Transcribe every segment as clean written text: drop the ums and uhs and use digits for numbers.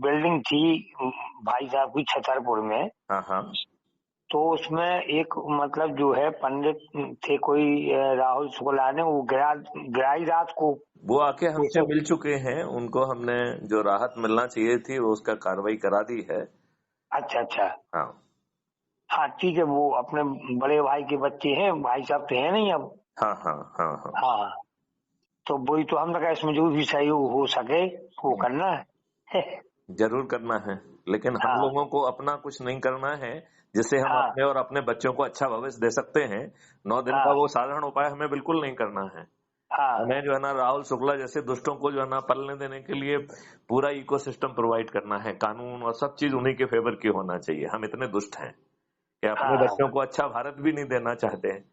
Building थी भाई साहब की छतरपुर में। हाँ हाँ तो उसमें एक मतलब जो है पंडित थे कोई राहुल शुक्ला ने, वो गिराई रात को। वो आके हमसे तो मिल चुके हैं, उनको हमने जो राहत मिलना चाहिए थी वो उसका कार्रवाई करा दी है। अच्छा अच्छा। हाँ हाँ ठीक है, वो अपने बड़े भाई के बच्चे हैं, भाई साहब तो है नहीं अब। हाँ हाँ हाँ हाँ। हाँ, तो वही तो हम लगा इसमें जो भी सहयोग हो सके वो करना है। जरूर करना है, लेकिन हम हाँ लोगों को अपना कुछ नहीं करना है जिससे हम हाँ अपने और अपने बच्चों को अच्छा भविष्य दे सकते हैं। 9 दिन का हाँ वो साधारण उपाय हमें बिल्कुल नहीं करना है। हाँ हमें जो है ना राहुल शुक्ला जैसे दुष्टों को जो है ना पलने देने के लिए पूरा इकोसिस्टम प्रोवाइड करना है, कानून और सब चीज उन्हीं के फेवर की होना चाहिए। हम इतने दुष्ट हैं कि अपने हाँ बच्चों को अच्छा भारत भी नहीं देना चाहते हैं।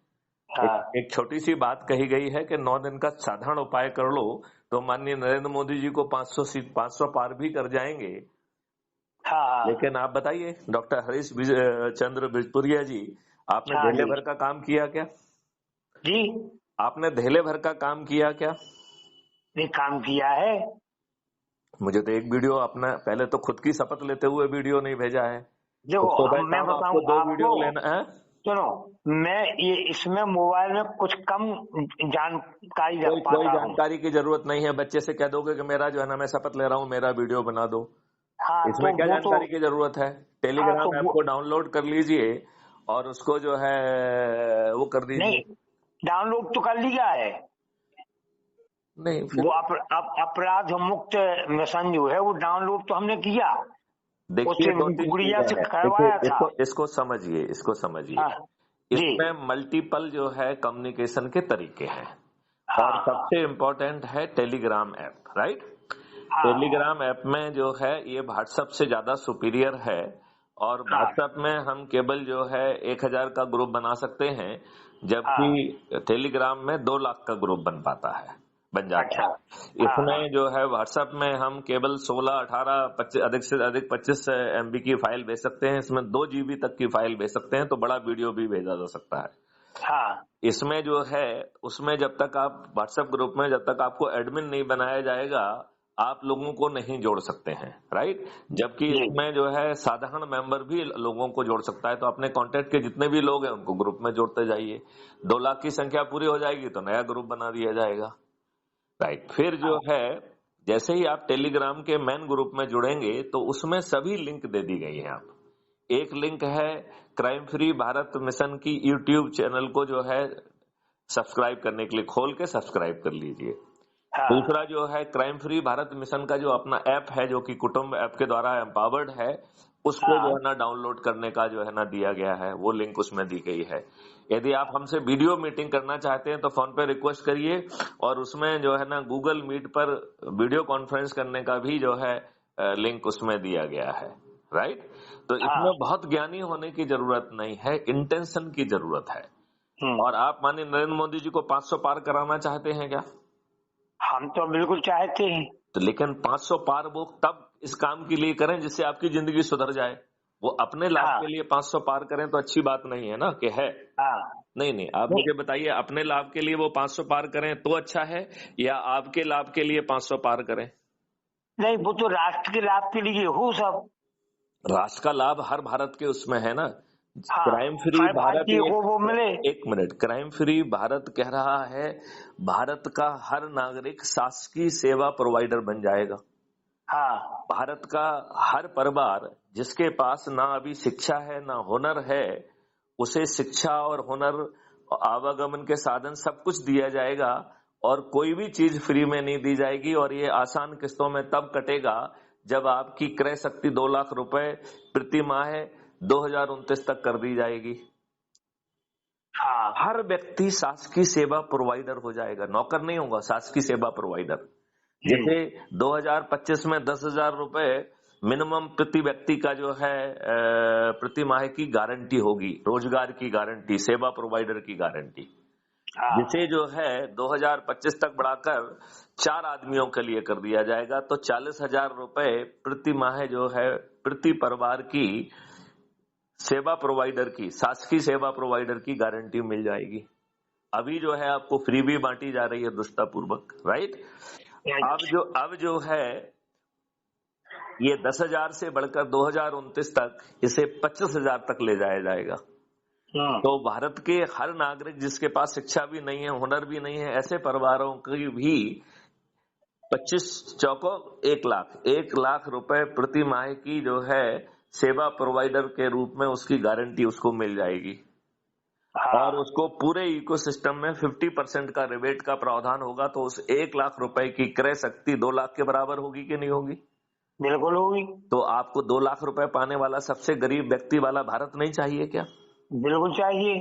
हाँ एक छोटी सी बात कही गई है कि 9 दिन का साधारण उपाय कर लो तो माननीय नरेंद्र मोदी जी को 500 पार भी कर जाएंगे। हाँ लेकिन आप बताइए डॉक्टर चंद्र बिजपुरिया जी, आपने हाँ धेले जी भर का काम किया क्या? जी। आपने धेले भर का काम किया क्या? ये काम किया है। मुझे तो एक वीडियो अपना पहले तो खुद की शपथ लेते हुए वीडियो नहीं भेजा है। तो देखो सुबह मैं शाम बताऊं आपको 2 आपको, वीडियो लेना है। सुनो, मैं ये इसमें मोबाइल में कुछ कम जानकारी रख कोई कोई पाता हूँ। जानकारी की जरूरत नहीं है। बच्चे से कह दोगे कि मेरा जो है ना मैं शपथ ले रहा हूँ, मेरा वीडियो बना दो। हाँ इसमें तो क्या वो तो, जानकारी की जरूरत है? हाँ तो टेलीग्राम ऐप वो को डाउनलोड कर लीजिए और उसको जो है वो कर नहीं, दीजिए। डाउनलोड तो कर लिया है। नहीं वो फिर अपराध मुक्त मिशन जो है वो डाउनलोड तो हमने किया, देखिए उससे 2-3 गुड़िया चीजें से हैं। देखिए करवाया था। इसको समझिए, इसको समझिए। हाँ जी इसमें मल्टीपल जो है कम्युनिकेशन के तरीके हैं और हाँ सबसे इम्पोर्टेंट है टेलीग्राम ऐप, राइट? हाँ टेलीग्राम ऐप में जो है ये व्हाट्सएप से ज्यादा सुपीरियर है। और हाँ व्हाट्सएप में हम केवल जो है 1000 का ग्रुप बना सकते हैं, हाँ। जबकि टेलीग्राम में 2 लाख का ग्रुप बन जाता अच्छा। है। हाँ हाँ इसमें जो है व्हाट्सएप में हम केवल 16, 18, 25 अधिक से अधिक 25 MB की फाइल भेज सकते हैं। इसमें 2 GB तक की फाइल भेज सकते हैं, तो बड़ा वीडियो भी भेजा जा सकता है। हाँ इसमें जो है उसमें जब तक आप व्हाट्सएप ग्रुप में जब तक आपको एडमिन नहीं बनाया जाएगा आप लोगों को नहीं जोड़ सकते हैं, राइट? जबकि जी इसमें जो है साधारण मेंबर भी लोगों को जोड़ सकता है। तो अपने कांटेक्ट के जितने भी लोग हैं उनको ग्रुप में जोड़ते जाइए। 2 लाख की संख्या पूरी हो जाएगी तो नया ग्रुप बना दिया जाएगा, राइट? फिर जो हाँ है जैसे ही आप टेलीग्राम के मेन ग्रुप में जुड़ेंगे तो उसमें सभी लिंक दे दी गई है। आप एक लिंक है क्राइम फ्री भारत मिशन की यूट्यूब चैनल को जो है सब्सक्राइब करने के लिए, खोल के सब्सक्राइब कर लीजिए। हाँ दूसरा जो है क्राइम फ्री भारत मिशन का जो अपना ऐप है जो कि कुटुंब ऐप के द्वारा एम्पावर्ड है, उसको जो हाँ है ना डाउनलोड करने का जो है ना दिया गया है, वो लिंक उसमें दी गई है। यदि आप हमसे वीडियो मीटिंग करना चाहते हैं तो फोन पे रिक्वेस्ट करिए और उसमें जो है ना गूगल मीट पर वीडियो कॉन्फ्रेंस करने का भी जो है लिंक उसमें दिया गया है, राइट? तो इसमें हाँ। बहुत ज्ञानी होने की जरूरत नहीं है, इंटेंशन की जरूरत है। हम्म। और आप माननीय नरेंद्र मोदी जी को 500 पार कराना चाहते हैं क्या? हम तो बिल्कुल चाहते हैं। तो लेकिन 500 पार वो तब इस काम के लिए करें जिससे आपकी जिंदगी सुधर जाए। वो अपने लाभ हाँ के लिए 500 पार करें तो अच्छी बात नहीं है ना कि है। हाँ। नहीं नहीं, आप नहीं मुझे बताइए अपने लाभ के लिए वो 500 पार करें तो अच्छा है या आपके लाभ के लिए 500 पार करें? नहीं, वो तो राष्ट्र के लाभ के लिए हो सब। राष्ट्र का लाभ हर भारत के उसमें है ना। हाँ, क्राइम फ्री हर भारत भारतीय को वो मिले। एक मिनट, क्राइम फ्री भारत कह रहा है भारत का हर नागरिक शासकीय सेवा प्रोवाइडर बन जाएगा। हाँ भारत का हर परिवार जिसके पास ना अभी शिक्षा है ना हुनर है, उसे शिक्षा और हुनर आवागमन के साधन सब कुछ दिया जाएगा और कोई भी चीज फ्री में नहीं दी जाएगी। और ये आसान किस्तों में तब कटेगा जब आपकी क्रय शक्ति 2 लाख रुपए प्रति माह 2029 तक कर दी जाएगी। हाँ हर व्यक्ति शासकीय सेवा प्रोवाइडर हो जाएगा, नौकर नहीं होगा, शासकीय सेवा प्रोवाइडर। जैसे 2025 में 10,000 रुपए मिनिमम प्रति व्यक्ति का जो है प्रति माह की गारंटी होगी, रोजगार की गारंटी, सेवा प्रोवाइडर की गारंटी। हाँ जिसे जो है 2025 तक बढ़ाकर 4 आदमियों के लिए कर दिया जाएगा तो 40,000 रुपए प्रति माह जो है प्रति परिवार की सेवा प्रोवाइडर की, शासकीय सेवा प्रोवाइडर की गारंटी मिल जाएगी। अभी जो है आपको फ्री भी बांटी जा रही है दुष्टापूर्वक, राइट? अब जो है ये 10,000 से बढ़कर 2029 तक इसे 25,000 तक ले जाया जाएगा। तो भारत के हर नागरिक जिसके पास शिक्षा भी नहीं है, हुनर भी नहीं है, ऐसे परिवारों की भी 25 चौको 1 लाख रुपए प्रति माह की जो है सेवा प्रोवाइडर के रूप में उसकी गारंटी उसको मिल जाएगी। और उसको पूरे इकोसिस्टम में 50% का रिबेट का प्रावधान होगा। तो उस 1 लाख रुपए की क्रय शक्ति 2 लाख के बराबर होगी कि नहीं होगी? बिल्कुल होगी। तो आपको 2 लाख रुपए पाने वाला सबसे गरीब व्यक्ति वाला भारत नहीं चाहिए क्या? बिल्कुल चाहिए।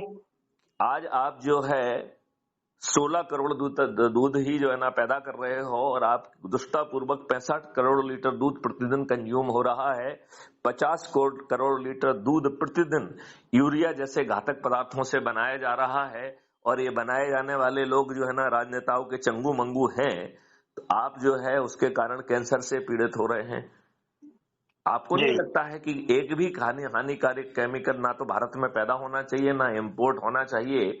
आज आप जो है 16 करोड़ दूध ही जो है ना पैदा कर रहे हो और आप दुष्टापूर्वक 65 करोड़ लीटर दूध प्रतिदिन कंज्यूम हो रहा है। 50 करोड़ लीटर दूध प्रतिदिन यूरिया जैसे घातक पदार्थों से बनाया जा रहा है और ये बनाए जाने वाले लोग जो है ना राजनेताओं के चंगू मंगू हैं। तो आप जो है उसके कारण कैंसर से पीड़ित हो रहे हैं। आपको नहीं लगता है कि एक भी हानिकारक केमिकल ना तो भारत में पैदा होना चाहिए ना इंपोर्ट होना चाहिए?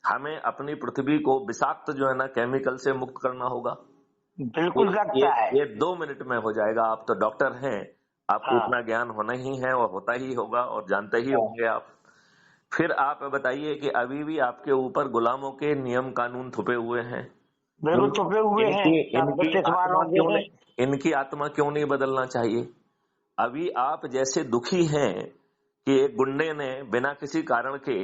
हमें अपनी पृथ्वी को विषाक्त जो है ना केमिकल से मुक्त करना होगा। बिल्कुल लगता है। ये 2 मिनट में हो जाएगा। आप तो डॉक्टर हैं, आपको इतना ज्ञान होना ही है और होता ही होगा और जानते ही होंगे आप। फिर आप बताइए कि अभी भी आपके ऊपर गुलामों के नियम कानून थुपे हुए हैं। बिल्कुल थुपे हुए हैं। इनकी आत्मा क्यों नहीं बदलना चाहिए? अभी आप जैसे दुखी हैं कि एक गुंडे ने बिना किसी कारण के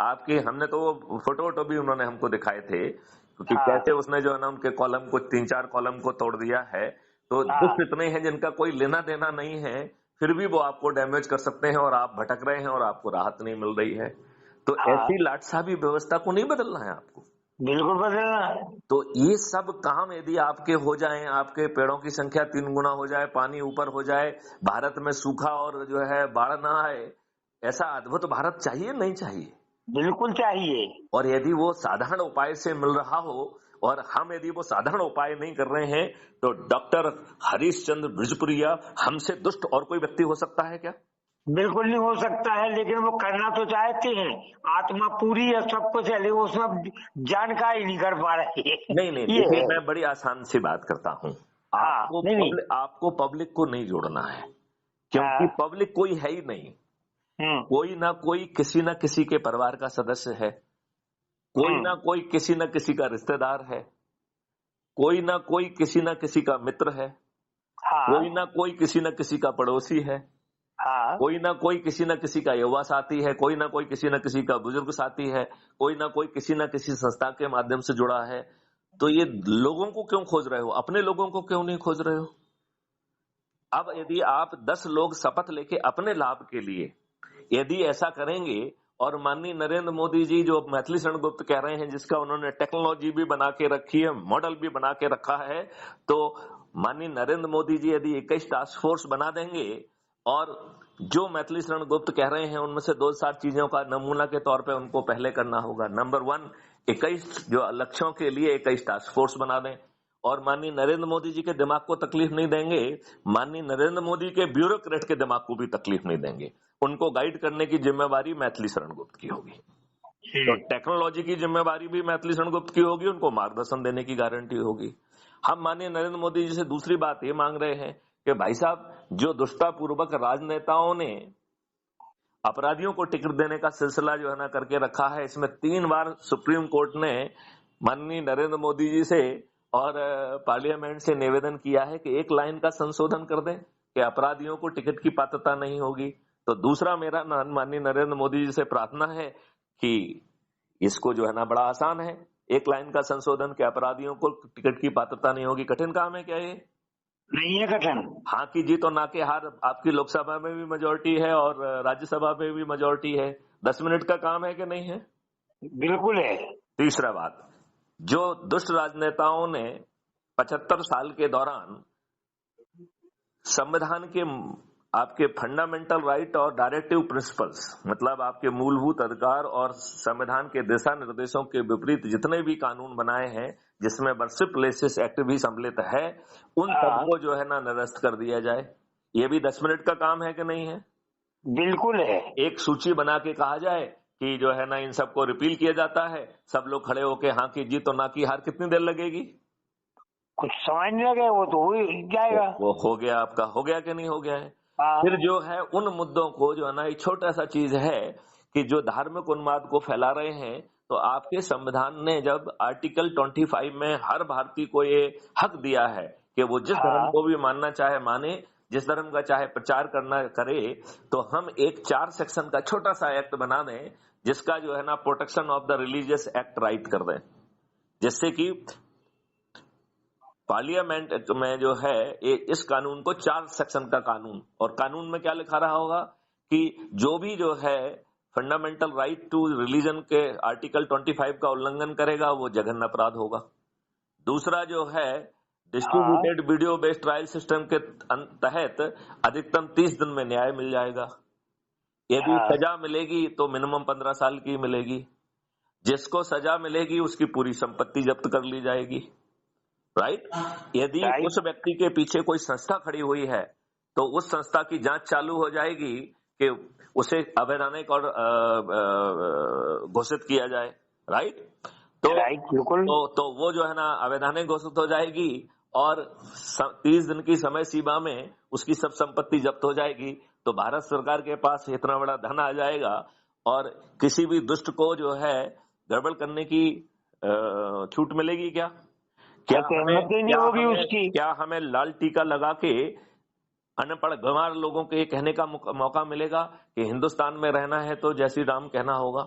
आपके, हमने तो फोटो भी उन्होंने हमको दिखाए थे क्योंकि कैसे उसने जो है ना उनके कॉलम को 3-4 कॉलम को तोड़ दिया है। तो दुष्ट इतने हैं जिनका कोई लेना देना नहीं है, फिर भी वो आपको डैमेज कर सकते हैं और आप भटक रहे हैं और आपको राहत नहीं मिल रही है। तो ऐसी लाटसाबी व्यवस्था को नहीं बदलना है आपको? बिल्कुल बदलना है। तो ये सब काम यदि आपके हो जाएं, आपके पेड़ों की संख्या 3 गुना हो जाए, पानी ऊपर हो जाए, भारत में सूखा और जो है बाढ़ ना आए, ऐसा अद्भुत भारत चाहिए नहीं चाहिए? बिल्कुल चाहिए। और यदि वो साधारण उपाय से मिल रहा हो और हम यदि वो साधारण उपाय नहीं कर रहे हैं तो डॉक्टर हरीश चंद्र बिजपुरिया हमसे दुष्ट और कोई व्यक्ति हो सकता है क्या? बिल्कुल नहीं हो सकता है, लेकिन वो करना तो चाहते हैं। आत्मा पूरी है, सब कुछ है, लेकिन उसमें जानकारी नहीं कर पा रही है। नहीं, ये मैं बड़ी आसान सी बात करता हूँ। आपको पब्लिक को नहीं जोड़ना है क्योंकि पब्लिक कोई है ही नहीं। कोई ना कोई किसी न किसी के परिवार का सदस्य है, कोई ना कोई किसी न किसी का रिश्तेदार है, कोई ना कोई किसी न किसी का मित्र है, कोई ना कोई किसी न किसी का पड़ोसी है, कोई ना कोई किसी न किसी का युवा साथी है, कोई ना कोई किसी न किसी का बुजुर्ग साथी है, कोई ना कोई किसी न किसी संस्था के माध्यम से जुड़ा है। तो ये लोगों को क्यों खोज रहे हो? अपने लोगों को क्यों नहीं खोज रहे हो? अब यदि आप 10 लोग शपथ लेके अपने लाभ के लिए यदि ऐसा करेंगे और माननीय नरेंद्र मोदी जी जो मैथिली शरण गुप्त कह रहे हैं, जिसका उन्होंने टेक्नोलॉजी भी बना के रखी है, मॉडल भी बना के रखा है, तो माननीय नरेंद्र मोदी जी यदि 21 टास्क फोर्स बना देंगे और जो मैथिली शरण गुप्त कह रहे हैं उनमें से 2-4 चीजों का नमूना के तौर पे उनको पहले करना होगा। नंबर 1, 21 जो लक्ष्यों के लिए 21 टास्क फोर्स बना दें और माननीय नरेंद्र मोदी जी के दिमाग को तकलीफ नहीं देंगे, माननीय नरेंद्र मोदी के ब्यूरोक्रेट के दिमाग को भी तकलीफ नहीं देंगे। उनको गाइड करने की जिम्मेवारी मैथिली शरण गुप्त की होगी। तो टेक्नोलॉजी की जिम्मेवारी भी मैथिली शरण गुप्त की होगी, उनको मार्गदर्शन देने की गारंटी होगी। हम माननीय नरेंद्र मोदी जी से दूसरी बात ये मांग रहे हैं कि भाई साहब, जो दुष्टापूर्वक राजनेताओं ने अपराधियों को टिकट देने का सिलसिला जो है ना करके रखा है, इसमें 3 बार सुप्रीम कोर्ट ने माननीय नरेंद्र मोदी जी से और पार्लियामेंट से निवेदन किया है कि एक लाइन का संशोधन कर दें कि अपराधियों को टिकट की पात्रता नहीं होगी। तो दूसरा मेरा माननीय नरेंद्र मोदी जी से प्रार्थना है कि इसको जो है ना बड़ा आसान है, एक लाइन का संशोधन के अपराधियों को टिकट की पात्रता नहीं होगी। कठिन काम है क्या ये? नहीं है कठिन। हाँ की जीत और ना के हार। आपकी लोकसभा में भी मेजोरिटी है और राज्यसभा में भी मेजोरिटी है। 10 मिनट का काम है कि नहीं है? बिल्कुल है। तीसरा बात, जो दुष्ट राजनेताओं ने 75 साल के दौरान संविधान के आपके फंडामेंटल राइट और डायरेक्टिव प्रिंसिपल्स, मतलब आपके मूलभूत अधिकार और संविधान के दिशा निर्देशों के विपरीत जितने भी कानून बनाए हैं, जिसमें वर्शिप प्लेसेस एक्ट भी सम्मिलित है, उन सबको जो है ना निरस्त कर दिया जाए। ये भी 10 मिनट का काम है कि नहीं है? बिल्कुल है। एक सूची बना के कहा जाए कि जो है ना इन सबको रिपील किया जाता है, सब लोग खड़े होके हाँ की जीत और ना की हार। कितनी देर लगेगी? कुछ समझ नहीं लगे वो तो हो ही जाएगा। वो हो गया, आपका हो गया कि नहीं हो गया है। हाँ फिर जो है उन मुद्दों को जो है ना, एक छोटा सा चीज है कि जो धार्मिक उन्माद को फैला रहे हैं, तो आपके संविधान ने जब आर्टिकल 25 में हर भारतीय को ये हक दिया है कि वो जिस धर्म हाँ को भी मानना चाहे माने, जिस धर्म का चाहे प्रचार करना करे, तो हम एक 4 सेक्शन का छोटा सा एक्ट बना दें जिसका जो है ना protection of the religious act right कर दें, जिससे कि पार्लियामेंट में जो है इस कानून को 4 सेक्शन का कानून, और कानून में क्या लिखा रहा होगा कि जो भी जो है फंडामेंटल राइट टू रिलीजन के आर्टिकल 25 का उल्लंघन करेगा वो जघन्य अपराध होगा। दूसरा जो है distributed video based trial system के तहत अधिकतम 30 दिन में न्याय मिल जाएगा। यदि सजा मिलेगी तो मिनिमम 15 साल की मिलेगी। जिसको सजा मिलेगी उसकी पूरी संपत्ति जब्त कर ली जाएगी। राइट। यदि उस व्यक्ति के पीछे कोई संस्था खड़ी हुई है तो उस संस्था की जांच चालू हो जाएगी कि उसे अवैधानिक और घोषित किया जाए। राइट। तो वो जो है ना अवैधानिक घोषित हो जाएगी और 30 दिन की समय सीमा में उसकी सब संपत्ति जब्त हो जाएगी। तो भारत सरकार के पास इतना बड़ा धन आ जाएगा और किसी भी दुष्ट को जो है गड़बड़ करने की छूट मिलेगी क्या? क्या हमें लाल टीका लगा के अनपढ़ गंवार लोगों के कहने का मौका मिलेगा कि हिंदुस्तान में रहना है तो जय श्री राम कहना होगा?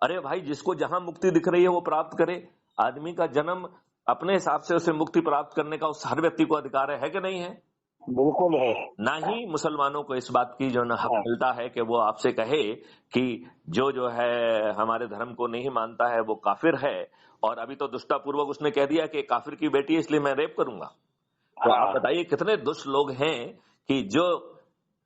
अरे भाई, जिसको जहां मुक्ति दिख रही है वो प्राप्त करे। आदमी का जन्म अपने हिसाब से उसे मुक्ति प्राप्त करने का उस हर व्यक्ति को अधिकार है कि नहीं है? बिल्कुल है। ना ही मुसलमानों को इस बात की जो ना हक मिलता है कि वो आपसे कहे कि जो है हमारे धर्म को नहीं मानता है वो काफिर है। और अभी तो दुष्टापूर्वक उसने कह दिया कि काफिर की बेटी है इसलिए मैं रेप करूंगा। तो आप बताइए कितने दुष्ट लोग हैं कि जो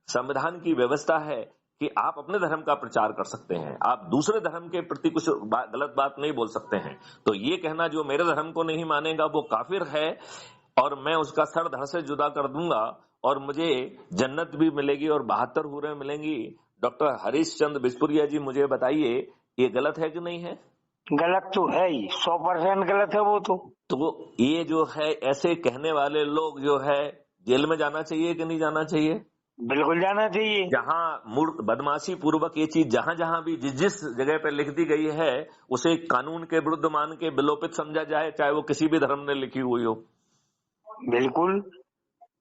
संविधान की व्यवस्था है कि आप अपने धर्म का प्रचार कर सकते हैं, आप दूसरे धर्म के प्रति कुछ गलत बात नहीं बोल सकते हैं। तो ये कहना जो मेरे धर्म को नहीं मानेगा वो काफिर है और मैं उसका सर धड़ से जुदा कर दूंगा और मुझे जन्नत भी मिलेगी और 72 हूरें मिलेंगी। डॉक्टर हरीश चंद्र बिजपुरिया जी, मुझे बताइए ये गलत है कि नहीं है? गलत तो है ही, 100% गलत है वो तो ये जो है ऐसे कहने वाले लोग जो है जेल में जाना चाहिए कि नहीं जाना चाहिए? बिल्कुल जाना चाहिए। जहां बदमाशी पूर्वक ये चीज जहां जहां भी जिस जगह पे लिख दी गई है उसे कानून के विरुद्ध मान के विलोपित समझा जाए, चाहे वो किसी भी धर्म ने लिखी हुई हो। बिल्कुल।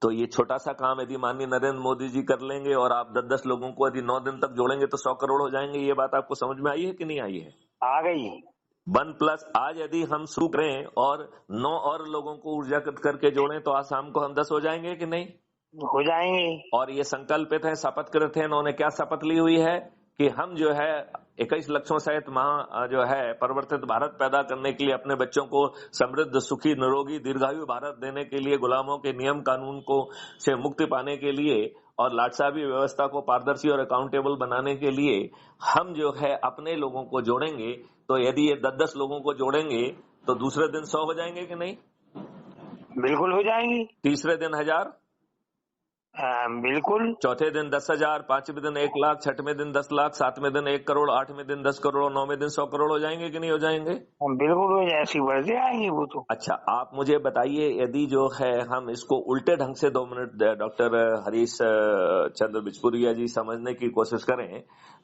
तो ये छोटा सा काम यदि माननीय नरेंद्र मोदी जी कर लेंगे और आप 10-10 लोगों को यदि 9 दिन तक जोड़ेंगे तो 100 करोड़ हो जाएंगे। ये बात आपको समझ में आई है कि नहीं आई है? आ गई। 1+ आज यदि हम शुरू करें और 9 और लोगों को ऊर्जाकृत करके जोड़ें तो आज शाम को हम 10 हो जाएंगे कि नहीं? हो जाएंगे। और ये संकल्पित है, शपथ कृत है। इन्होंने क्या शपथ ली हुई है कि हम जो है 21 लक्षों सहित जो है परिवर्तित भारत पैदा करने के लिए, अपने बच्चों को समृद्ध, सुखी, निरोगी, दीर्घायु भारत देने के लिए, गुलामों के नियम कानून को से मुक्ति पाने के लिए और लाटसाबी व्यवस्था को पारदर्शी और अकाउंटेबल बनाने के लिए हम जो है अपने लोगों को जोड़ेंगे। तो यदि ये 10-10 लोगों को जोड़ेंगे तो दूसरे दिन 100 हो जाएंगे कि नहीं? बिल्कुल हो जाएंगे। तीसरे दिन 1000, बिल्कुल। चौथे दिन 10,000, 5वें दिन 1 लाख, 6वें दिन 10 लाख, 7वें दिन 1 करोड़, 8वें दिन 10 करोड़, 9वें दिन 100 करोड़ हो जाएंगे कि नहीं हो जाएंगे? बिल्कुल हो जाए, ऐसी बढ़ते आएंगे वो तो। अच्छा, आप मुझे बताइए यदि जो है हम इसको उल्टे ढंग से 2 मिनट डॉक्टर हरीश चंद्र बिजपुरिया जी समझने की कोशिश करें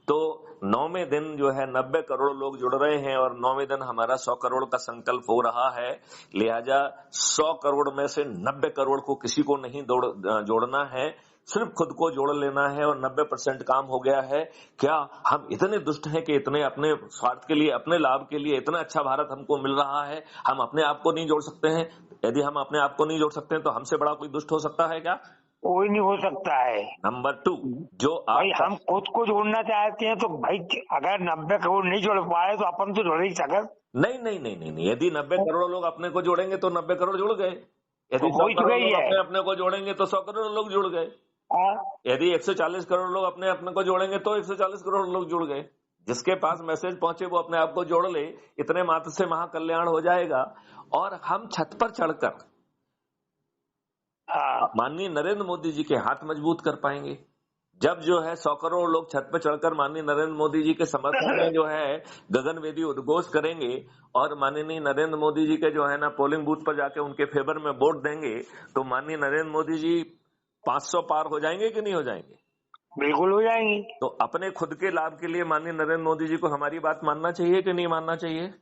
तो 9वें दिन जो है 90 करोड़ लोग जुड़ रहे हैं और 9वें दिन हमारा 100 करोड़ का संकल्प हो रहा है। लिहाजा 100 करोड़ में से 90 करोड़ को किसी को नहीं जोड़ना है, सिर्फ खुद को जोड़ लेना है और 90% काम हो गया है। क्या हम इतने दुष्ट हैं कि इतने अपने स्वार्थ के लिए, अपने लाभ के लिए इतना अच्छा भारत हमको मिल रहा है, हम अपने आप को नहीं जोड़ सकते हैं? यदि हम अपने आप को नहीं जोड़ सकते हैं तो हमसे बड़ा कोई दुष्ट हो सकता है क्या? कोई नहीं हो सकता है। नंबर 2, जो भाई हम खुद को जोड़ना चाहते हैं तो भाई अगर 90 करोड़ नहीं जोड़ पाए तो अपन तो जोड़ ही सकते। नहीं, यदि 90 करोड़ लोग अपने को जोड़ेंगे तो 90 करोड़ जुड़ गए। यदि 100 करोड़ लोग अपने को जोड़ेंगे तो 100 करोड़ लोग जुड़ गए। यदि 140 करोड़ लोग अपने को जोड़ेंगे तो 140 करोड़ लोग जुड़ गए। जिसके पास मैसेज पहुंचे वो अपने आप को जोड़ ले, इतने मात्र से महाकल्याण हो जाएगा। और हम छत पर चढ़कर माननीय नरेंद्र मोदी जी के हाथ मजबूत कर पाएंगे। जब जो है 100 करोड़ लोग छत पर चढ़कर माननीय नरेंद्र मोदी जी के समर्थन में जो है गगनवेदी उद्घोष करेंगे और माननीय नरेंद्र मोदी जी के जो है ना पोलिंग बूथ पर जाके उनके फेवर में वोट देंगे, तो माननीय नरेंद्र मोदी जी 500 पार हो जाएंगे कि नहीं हो जाएंगे? बिल्कुल हो जाएंगी। तो अपने खुद के लाभ के लिए माननीय नरेंद्र मोदी जी को हमारी बात मानना चाहिए कि नहीं मानना चाहिए?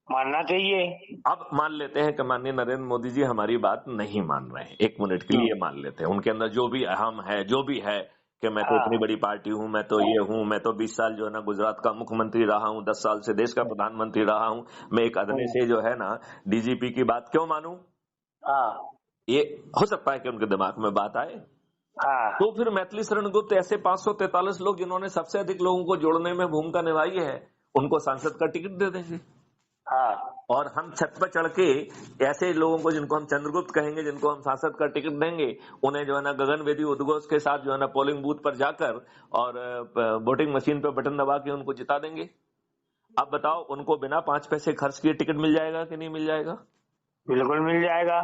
मानना चाहिए। अब मान लेते हैं कि माननीय नरेंद्र मोदी जी हमारी बात नहीं मान रहे हैं, 1 मिनट के लिए मान लेते हैं, उनके अंदर जो भी अहम है, जो भी है कि मैं तो इतनी बड़ी पार्टी हूं, मैं तो ये हूं, मैं तो 20 साल जो है ना गुजरात का मुख्यमंत्री रहा हूं, 10 साल से देश का प्रधानमंत्री रहा हूं, मैं एक अदने से जो है ना डीजीपी की बात क्यों मानूं? ये हो सकता है कि उनके दिमाग में बात आए। तो फिर मैथिली शरण गुप्त ऐसे 543 लोग जिन्होंने सबसे अधिक लोगों को जोड़ने में भूमिका निभाई है, उनको सांसद का टिकट दे देंगे। और हम छत पर चढ़ के ऐसे लोगों को जिनको हम चंद्रगुप्त कहेंगे, जिनको हम सांसद का टिकट देंगे, उन्हें जो है ना गगनवेदी उद्घोष के साथ जो है ना पोलिंग बूथ पर जाकर और वोटिंग मशीन पर बटन दबा के उनको जिता देंगे। अब बताओ, उनको बिना 5 पैसे खर्च किए टिकट मिल जाएगा कि नहीं मिल जाएगा? बिल्कुल मिल जाएगा।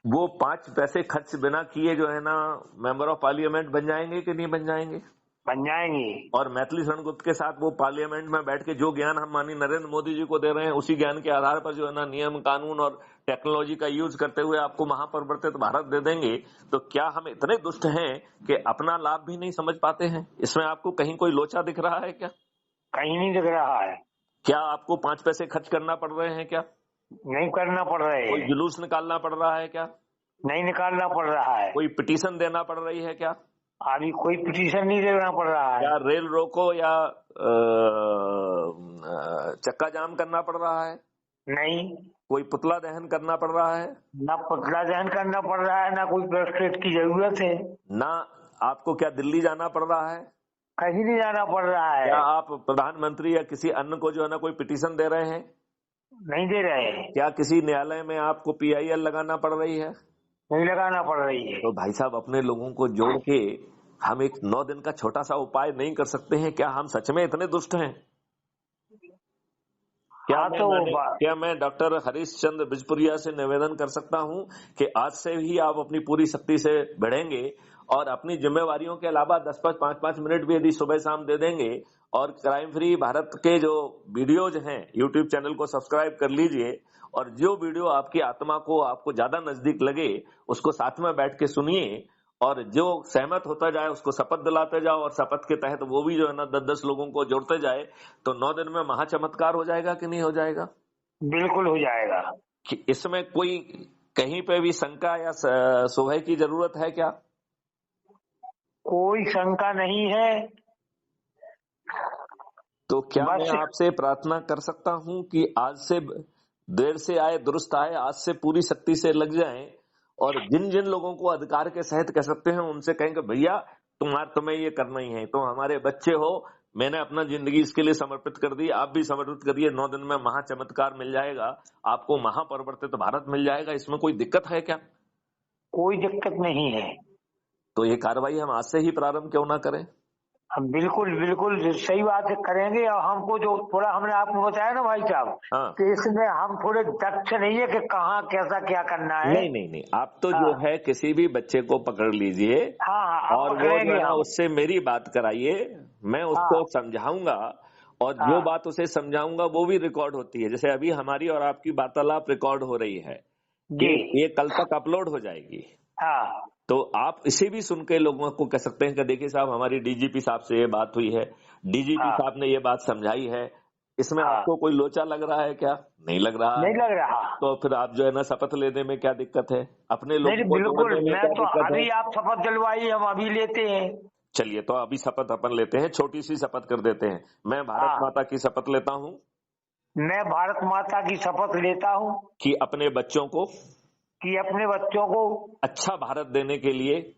वो 5 पैसे खर्च बिना किए जो है ना मेंबर ऑफ पार्लियामेंट बन जाएंगे कि नहीं बन जाएंगे? बन जाएंगे। और मैथिली शरण गुप्त के साथ वो पार्लियामेंट में बैठ के जो ज्ञान हम माननीय नरेंद्र मोदी जी को दे रहे हैं, उसी ज्ञान के आधार पर जो है ना नियम कानून और टेक्नोलॉजी का यूज करते हुए आपको महापरिवर्तित भारत दे देंगे। तो क्या हम इतने दुष्ट हैं कि अपना लाभ भी नहीं समझ पाते हैं? इसमें आपको कहीं कोई लोचा दिख रहा है क्या? कहीं नहीं दिख रहा है। क्या आपको 5 पैसे खर्च करना पड़ रहे हैं क्या? नहीं करना पड़ रहा है। कोई जुलूस निकालना पड़ रहा है क्या? नहीं निकालना पड़ रहा है। कोई पिटीशन देना पड़ रही है क्या? अभी कोई पिटीशन नहीं देना पड़ रहा है। क्या रेल रोको या चक्का जाम करना पड़ रहा है? नहीं। कोई पुतला दहन करना पड़ रहा है? ना पुतला दहन करना पड़ रहा है, ना कोई ब्रेसलेट की जरूरत है। ना आपको क्या दिल्ली जाना पड़ रहा है? कहीं नहीं जाना पड़ रहा है। क्या आप प्रधानमंत्री या किसी अन्य को जो है ना कोई पिटीशन दे रहे हैं? नहीं दे रहे हैं। क्या किसी न्यायालय में आपको PIL लगाना पड़ रही है? नहीं लगाना पड़ रही है। तो भाई साहब, अपने लोगों को जोड़ के हम एक 9 दिन का छोटा सा उपाय नहीं कर सकते हैं? क्या हम सच में इतने दुष्ट हैं? क्या मैं डॉक्टर हरीश चंद्र बिजपुरिया से निवेदन कर सकता हूं कि आज से ही आप अपनी पूरी शक्ति से बढ़ेंगे और अपनी जिम्मेवारियों के अलावा 10-5 मिनट भी यदि सुबह शाम दे देंगे और क्राइम फ्री भारत के जो वीडियोज हैं यूट्यूब चैनल को सब्सक्राइब कर लीजिए और जो वीडियो आपकी आत्मा को आपको ज्यादा नजदीक लगे उसको साथ में बैठ के सुनिए और जो सहमत होता जाए उसको शपथ दिलाते जाओ और शपथ के तहत वो भी जो है ना 10-10 लोगों को जोड़ते जाए, तो 9 दिन में महाचमत्कार हो जाएगा कि नहीं हो जाएगा? बिल्कुल हो जाएगा। कि इसमें कोई कहीं पे भी शंका या संदेह की जरूरत है क्या? कोई शंका नहीं है। तो क्या मैं आपसे प्रार्थना कर सकता हूं कि आज से देर से आए दुरुस्त आए, आज से पूरी शक्ति से लग जाएं और जिन जिन लोगों को अधिकार के सहित कह सकते हैं उनसे कहेंगे भैया तुम्हें ये करना ही है, तुम हमारे बच्चे हो, मैंने अपना जिंदगी इसके लिए समर्पित कर दी, आप भी समर्पित करिए, 9 दिन में महाचमत्कार मिल जाएगा, आपको महापरिवर्तित भारत मिल जाएगा। इसमें कोई दिक्कत है क्या? कोई दिक्कत नहीं है। तो ये कार्रवाई हम आज से ही प्रारंभ क्यों ना करें? हम बिल्कुल बिल्कुल सही बात करेंगे। और हमको जो थोड़ा हमने आपको बताया ना भाई साहब, कि इसमें हम थोड़े दक्ष नहीं है कि कहाँ कैसा क्या करना है। नहीं, आप तो जो है किसी भी बच्चे को पकड़ लीजिए और वो जो है ना उससे मेरी बात कराइए, मैं उसको समझाऊंगा और जो बात उसे समझाऊंगा वो भी रिकॉर्ड होती है। जैसे अभी हमारी और आपकी वार्तालाप रिकॉर्ड हो रही है, ये कल तक अपलोड हो जाएगी। तो आप इसे भी सुन के लोगों को कह सकते हैं कि देखिए साहब, हमारी DGP साहब से ये बात हुई है, DGP साहब ने ये बात समझाई है, इसमें आपको कोई लोचा लग रहा है क्या? नहीं लग रहा। नहीं लग रहा। तो फिर आप जो है ना शपथ लेने में क्या दिक्कत है? अपने लोगों को बिल्कुल, मैं तो अभी आप शपथ दिलवाइए, हम अभी लेते हैं। चलिए, तो अभी शपथ अपन लेते हैं, छोटी सी शपथ कर देते हैं। मैं भारत माता की शपथ लेता हूँ। मैं भारत माता की शपथ लेता हूँ कि अपने बच्चों को अच्छा भारत देने के लिए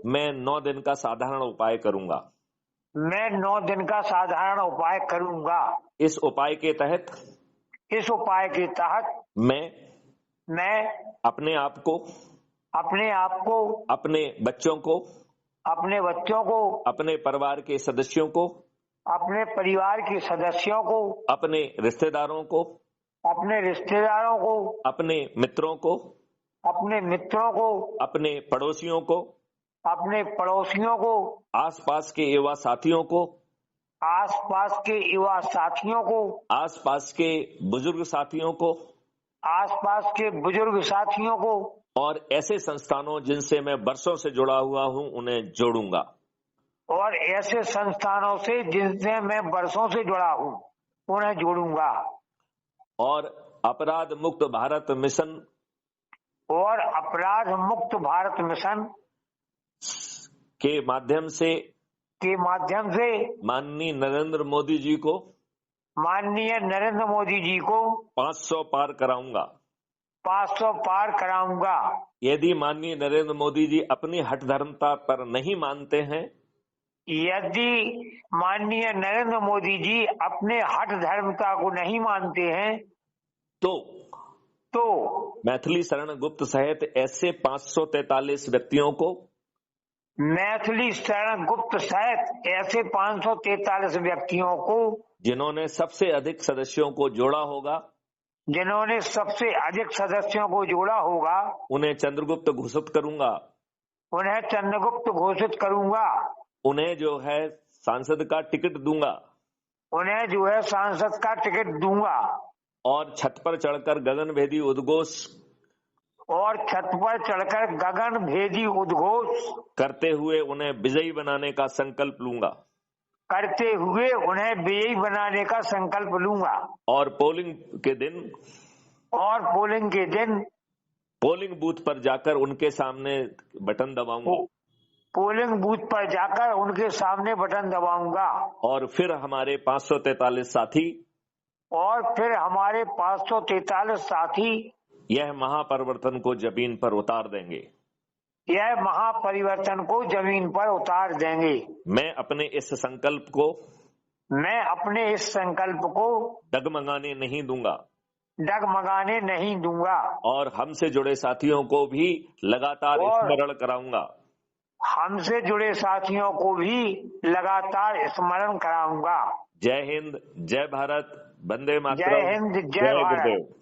मैं 9 दिन का साधारण उपाय करूंगा। इस उपाय के तहत मैं अपने आप को, अपने बच्चों को, अपने परिवार के सदस्यों को, अपने रिश्तेदारों को, अपने मित्रों को, अपने पड़ोसियों को, अपने पड़ोसियों को, आसपास के युवा साथियों को, आसपास के युवा साथियों को, आसपास के बुजुर्ग साथियों को, आसपास के बुजुर्ग साथियों को और ऐसे संस्थानों जिनसे मैं वर्षों से जुड़ा हुआ हूं उन्हें जोड़ूंगा। और ऐसे संस्थानों से जिनसे मैं वर्षों से जुड़ा हूं उन्हें जोड़ूंगा। और अपराध मुक्त भारत मिशन, और अपराध मुक्त भारत मिशन के माध्यम से माननीय नरेंद्र मोदी जी को, माननीय नरेंद्र मोदी जी को 500 पार कराऊंगा। 500 पार कराऊंगा। यदि माननीय नरेंद्र मोदी जी अपनी हठ धर्मता पर नहीं मानते हैं, यदि माननीय नरेंद्र मोदी जी अपने हठ धर्मता को नहीं मानते हैं तो मैथिली शरण गुप्त सहित ऐसे 543 व्यक्तियों को, मैथिली शरण गुप्त सहित ऐसे 543 व्यक्तियों को जिन्होंने सबसे अधिक सदस्यों को जोड़ा होगा, जिन्होंने सबसे अधिक सदस्यों को जोड़ा होगा, उन्हें चंद्रगुप्त घोषित करूंगा। उन्हें चंद्रगुप्त घोषित करूंगा। उन्हें जो है सांसद का टिकट दूंगा। उन्हें जो है सांसद का टिकट दूंगा। और छत पर चढ़कर गगनभेदी उद्घोष, और छत पर चढ़कर गगनभेदी उद्घोष करते हुए उन्हें विजयी बनाने का संकल्प लूंगा। करते हुए उन्हें विजयी बनाने का संकल्प लूंगा। और पोलिंग के दिन पोलिंग बूथ पर जाकर उनके सामने बटन दबाऊंगा। पोलिंग बूथ पर जाकर उनके सामने बटन दबाऊंगा। और फिर हमारे 543 साथी यह महापरिवर्तन को जमीन पर उतार देंगे। यह महापरिवर्तन को जमीन पर उतार देंगे। मैं अपने इस संकल्प को डगमगाने नहीं दूंगा। और हमसे जुड़े साथियों को भी लगातार स्मरण कराऊंगा। जय हिंद, जय भारत, वंदे मातरम, जय हिंद, जय भारत।